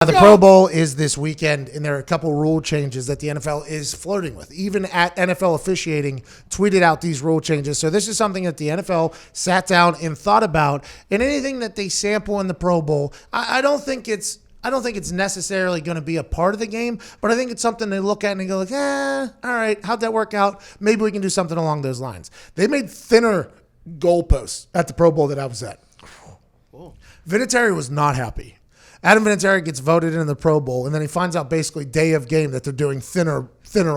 The Pro Bowl is this weekend, and there are a couple rule changes that the NFL is flirting with. Even at NFL officiating, tweeted out these rule changes. So this is something that the NFL sat down and thought about. And anything that they sample in the Pro Bowl, I don't think it's necessarily going to be a part of the game, but I think it's something they look at and they go like, all right, how'd that work out? Maybe we can do something along those lines. They made thinner goalposts at the Pro Bowl that I was at. Vinatieri was not happy. Adam Vinatieri gets voted into the Pro Bowl, and then he finds out basically day of game that they're doing thinner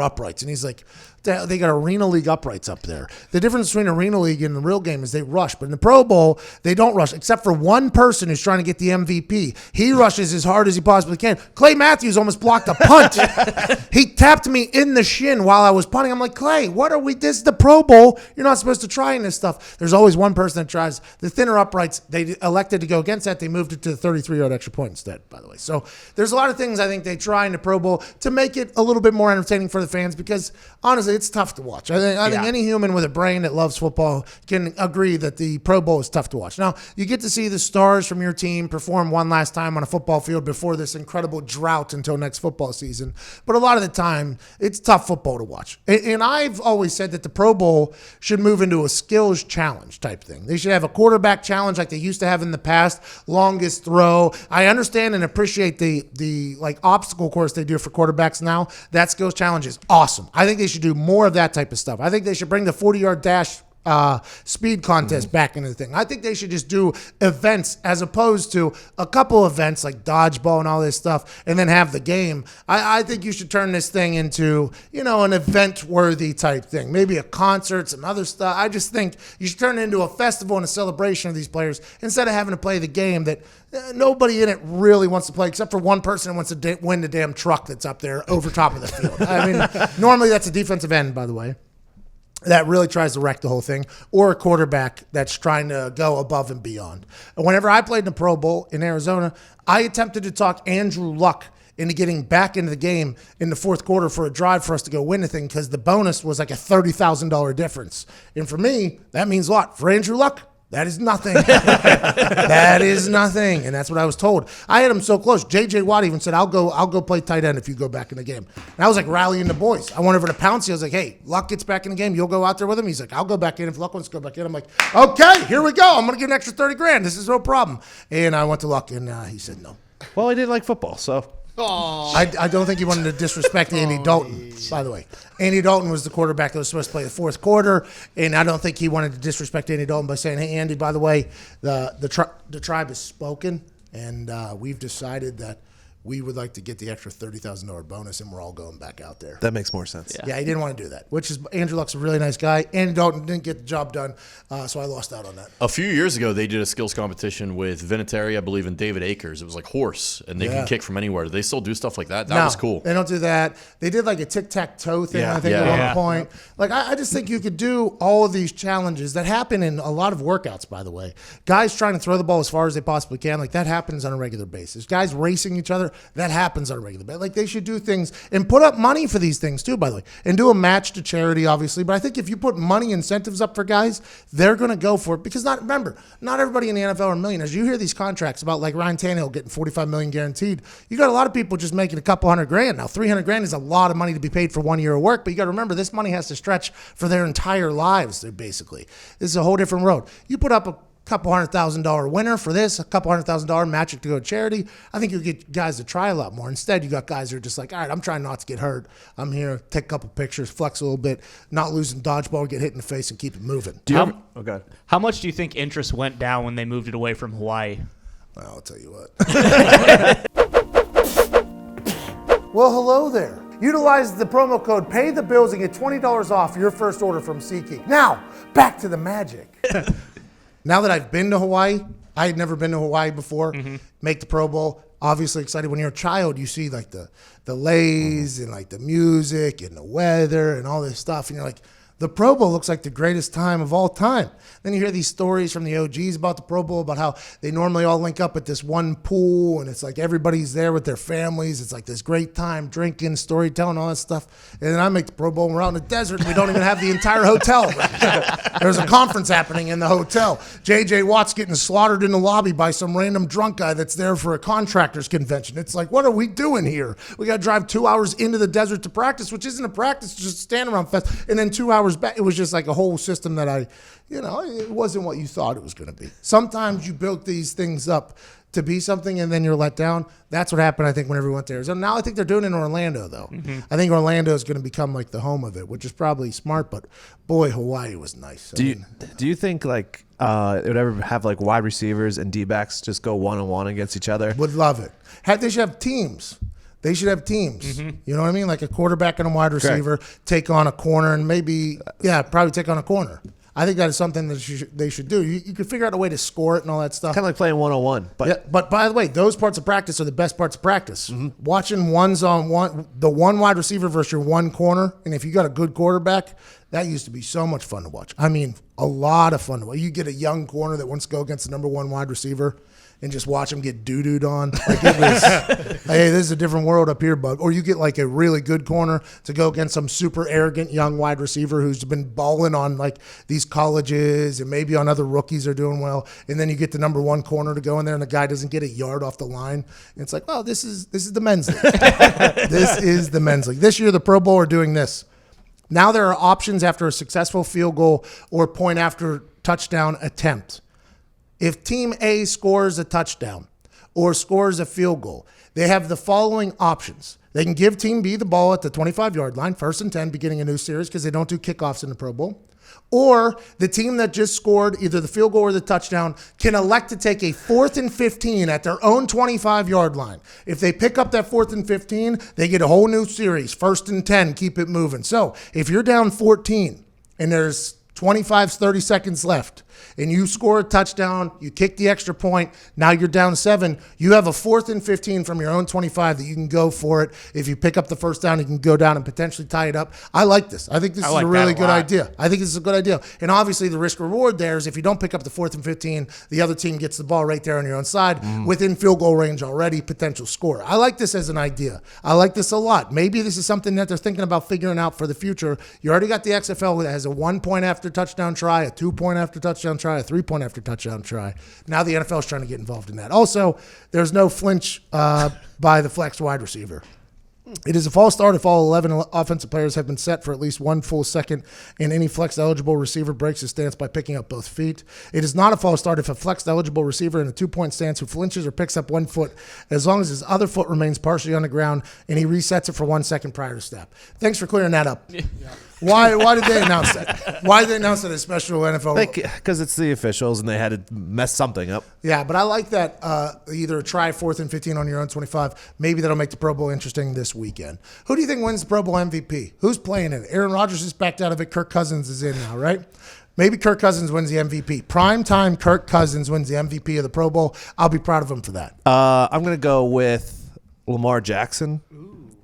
uprights. And he's like, they got Arena League uprights up there. The difference between Arena League and the real game is they rush. But in the Pro Bowl, they don't rush, except for one person who's trying to get the MVP. He rushes as hard as he possibly can. Clay Matthews almost blocked a punt. He tapped me in the shin while I was punting. I'm like, Clay, this is the Pro Bowl. You're not supposed to try in this stuff. There's always one person that tries. The thinner uprights, they elected to go against that. They moved it to the 33-yard extra point instead, by the way. So there's a lot of things I think they try in the Pro Bowl to make it a little bit more entertaining for the fans because, honestly, it's tough to watch. I think any human with a brain that loves football can agree that the Pro Bowl is tough to watch. Now, you get to see the stars from your team perform one last time on a football field before this incredible drought until next football season. But a lot of the time, it's tough football to watch. And I've always said that the Pro Bowl should move into a skills challenge type thing. They should have a quarterback challenge like they used to have in the past, longest throw. I understand and appreciate the obstacle course they do for quarterbacks now. That skills challenge is awesome. I think they should do more of that type of stuff. I think they should bring the 40-yard dash speed contest back into the thing. I think they should just do events as opposed to a couple events like dodgeball and all this stuff and then have the game. I think you should turn this thing into, an event-worthy type thing. Maybe a concert, some other stuff. I just think you should turn it into a festival and a celebration of these players instead of having to play the game that nobody in it really wants to play except for one person who wants to win the damn truck that's up there over top of the field. I mean, normally that's a defensive end, by the way, that really tries to wreck the whole thing, or a quarterback that's trying to go above and beyond. And whenever I played in the Pro Bowl in Arizona, I attempted to talk Andrew Luck into getting back into the game in the fourth quarter for a drive for us to go win the thing because the bonus was like a $30,000 difference. And for me, that means a lot. For Andrew Luck, that is nothing. That is nothing. And that's what I was told. I had him so close. J.J. Watt even said, I'll go play tight end if you go back in the game. And I was like rallying the boys. I went over to Pouncey. I was like, hey, Luck gets back in the game. You'll go out there with him? He's like, I'll go back in if Luck wants to go back in. I'm like, okay, here we go. I'm going to get an extra $30,000. This is no problem. And I went to Luck, and he said no. Well, I did like football, so. I don't think he wanted to disrespect Andy Dalton, by the way. Andy Dalton was the quarterback that was supposed to play the fourth quarter, and I don't think he wanted to disrespect Andy Dalton by saying, hey, Andy, by the way, the tribe has spoken, and we've decided that we would like to get the extra $30,000 bonus, and we're all going back out there. That makes more sense. Yeah, he didn't want to do that, which is Andrew Luck's a really nice guy. Andy Dalton didn't get the job done, so I lost out on that. A few years ago, they did a skills competition with Vinatieri, I believe, and David Akers. It was like horse, and they can kick from anywhere. Do they still do stuff like that? That was cool. They don't do that. They did like a tic-tac-toe thing, I think, at one point. Like, I just think you could do all of these challenges that happen in a lot of workouts, by the way. Guys trying to throw the ball as far as they possibly can, like that happens on a regular basis. Guys racing each other, that happens on a regular basis. Like, they should do things and put up money for these things too, by the way, and do a match to charity, obviously. But I think if you put money incentives up for guys, they're going to go for it because not everybody in the NFL are millionaires. You hear these contracts about like Ryan Tannehill getting $45 million guaranteed. You got a lot of people just making a couple $100,000 now. $300,000 is a lot of money to be paid for 1 year of work, but you got to remember this money has to stretch for their entire lives. Basically, this is a whole different road. You put up a couple $100,000 winner for this, a couple $100,000 match it to go to charity. I think you get guys to try a lot more. Instead, you got guys who are just like, all right, I'm trying not to get hurt. I'm here, take a couple pictures, flex a little bit, not losing dodgeball, get hit in the face, and keep it moving. How much do you think interest went down when they moved it away from Hawaii? Well, I'll tell you what. Well, hello there. Utilize the promo code Pay the Bills and get $20 off your first order from SeatGeek. Now, back to the magic. Now that I've been to Hawaii, I had never been to Hawaii before, make the Pro Bowl, obviously excited. When you're a child, you see like the lays and like the music and the weather and all this stuff, and you're like, The Pro Bowl looks like the greatest time of all time. Then you hear these stories from the OGs about the Pro Bowl, about how they normally all link up at this one pool, and it's like everybody's there with their families. It's like this great time, drinking, storytelling, all that stuff. And then I make the Pro Bowl, and we're out in the desert, and we don't even have the entire hotel. There's a conference happening in the hotel. J.J. Watt's getting slaughtered in the lobby by some random drunk guy that's there for a contractors convention. It's like, what are we doing here? We got to drive 2 hours into the desert to practice, which isn't a practice, it's just a stand-around fest. And then 2 hours back, it was just like a whole system that it wasn't what you thought it was going to be. Sometimes you build these things up to be something and then you're let down. That's what happened, I think, whenever we went there. So now I think they're doing it in Orlando, though. Mm-hmm. I think Orlando is going to become like the home of it, which is probably smart, but boy, Hawaii was nice. Do you think like it would ever have like wide receivers and D-backs just go one-on-one against each other? Would love it. They should have teams. They should have teams. Mm-hmm. You know what I mean? Like a quarterback and a wide receiver take on a corner and probably take on a corner. I think that is something that they should do. You could figure out a way to score it and all that stuff. Kind of like playing one-on-one. But by the way, those parts of practice are the best parts of practice. Mm-hmm. Watching ones-on-one, the one wide receiver versus your one corner, and if you got a good quarterback, that used to be so much fun to watch. I mean, a lot of fun to watch. You get a young corner that wants to go against the number one wide receiver and just watch him get doo-dooed on. Like it was, hey, this is a different world up here, bud. Or you get like a really good corner to go against some super arrogant young wide receiver who's been balling on like these colleges and maybe on other rookies are doing well. And then you get the number one corner to go in there and the guy doesn't get a yard off the line. And it's like, well, this is the men's league. This is the men's league. This year the Pro Bowl are doing this. Now there are options after a successful field goal or point after touchdown attempt. If Team A scores a touchdown or scores a field goal, they have the following options. They can give Team B the ball at the 25-yard line, 1st and 10, beginning a new series because they don't do kickoffs in the Pro Bowl. Or the team that just scored either the field goal or the touchdown can elect to take a 4th and 15 at their own 25-yard line. If they pick up that 4th and 15, they get a whole new series, 1st and 10, keep it moving. So if you're down 14 and there's 30 seconds left, and you score a touchdown, you kick the extra point, now you're down 7, you have a 4th and 15 from your own 25 that you can go for it. If you pick up the first down, you can go down and potentially tie it up. I like this. I think this is a really good idea. I think this is a good idea. And obviously the risk reward there is if you don't pick up the 4th and 15, the other team gets the ball right there on your own side within field goal range already, potential score. I like this as an idea. I like this a lot. Maybe this is something that they're thinking about figuring out for the future. You already got the XFL that has a 1 point after touchdown try, a 2 point after touchdown try, a 3 point after touchdown try. Now the NFL is trying to get involved in that. Also, there's no flinch by the flex wide receiver. It is a false start if all 11 offensive players have been set for at least 1 full second and any flex-eligible receiver breaks his stance by picking up both feet. It is not a false start if a flex-eligible receiver in a 2-point stance who flinches or picks up 1 foot as long as his other foot remains partially on the ground and he resets it for 1 second prior to step. Thanks for clearing that up. Yeah. Why did they announce that? Why did they announce that as special NFL? Because it's the officials and they had to mess something up. Yeah, but I like that either try 4th and 15 on your own 25. Maybe that'll make the Pro Bowl interesting this weekend. Who do you think wins the Pro Bowl MVP? Who's playing in it? Aaron Rodgers is backed out of it. Kirk Cousins is in now, right? Maybe Kirk Cousins wins the MVP. Primetime Kirk Cousins wins the MVP of the Pro Bowl. I'll be proud of him for that. I'm going to go with Lamar Jackson.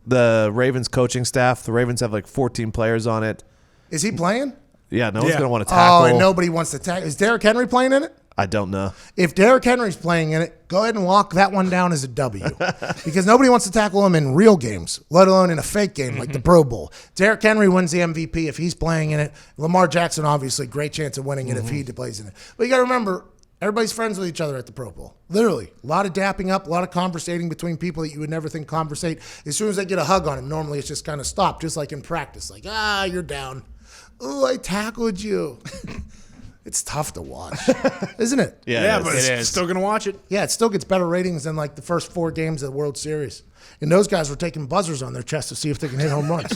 The Ravens coaching staff. The Ravens have like 14 players on it. Is he playing? Yeah, no one's going to want to tackle. Oh, and nobody wants to tackle. Is Derrick Henry playing in it? I don't know. If Derrick Henry's playing in it, go ahead and lock that one down as a W. Because nobody wants to tackle him in real games, let alone in a fake game like the Pro Bowl. Derrick Henry wins the MVP if he's playing in it. Lamar Jackson, obviously, great chance of winning it if he plays in it. But you got to remember, everybody's friends with each other at the Pro Bowl. Literally. A lot of dapping up, a lot of conversating between people that you would never think conversate. As soon as they get a hug on him, normally it's just kind of stopped, just like in practice. Like, you're down. Oh, I tackled you. It's tough to watch, isn't it? Yeah, but it's still going to watch it. Yeah, it still gets better ratings than like the first 4 games of the World Series. And those guys were taking buzzers on their chest to see if they can hit home runs.